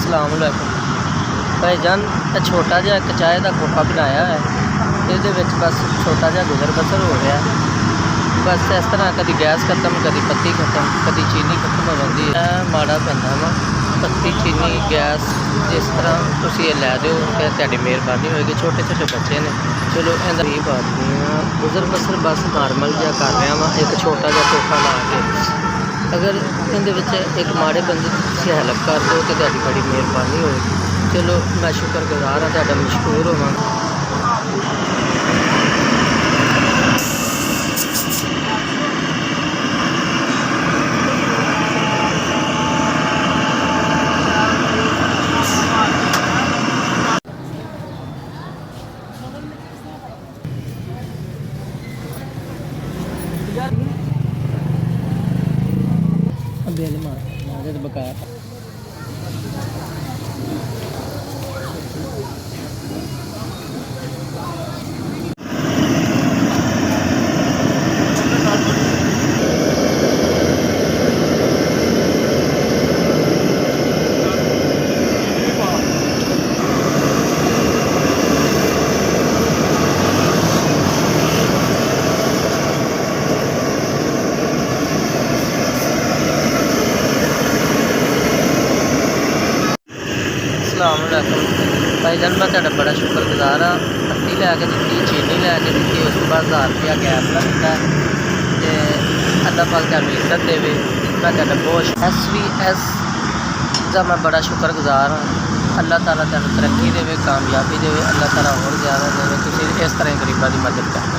अस्सलाम वालेकुम भाईजान, छोटा जिहा एक चाय का खोखा बनाया है। ये बस छोटा जिहा गुजर बसर हो रहा है। बस इस तरह कभी गैस खत्म, कभी पत्ती खत्म, कभी चीनी खत्म हो जाती है। माड़ा पैंदा वा पत्ती चीनी गैस जिस तरह तुम ये लै दो तो तेरी मेहरबानी होएगी। छोटे छोटे बच्चे ने, चलो इहदा ही बात नहीं है। गुजर बसर बस नॉर्मल जिहा कर रहा वा, एक छोटा जिहा खोखा ला के। अगर इहदे एक माड़े बंदे तुसीं हेल्प कर दो तो तेरी बड़ी मेहरबानी होएगी। चलो मैं शुक्रगुजार हाँ, तुहाडा मशहूर होवांगा। बिल मार तो बकाया अस्सलाम वालेकुम भाईजान, मैं तुहाडा बड़ा शुक्रगुजार हाँ। पत्ती लैके दी, चीनी लैके दी, उस तो बाद 1000 रुपया गैस का दिता तो अल्लाह पाक तुहानू इज्जत देवे। मैं तुहाडा बहुत SVS का मैं बड़ा शुक्रगुजार हाँ। अल्लाह ताला तुहानू तरक्की देवे, कामयाबी देवे, अल्लाह ताला होर ज़्यादा देवे। तुसीं इस तरह गरीबां दी मदद कर।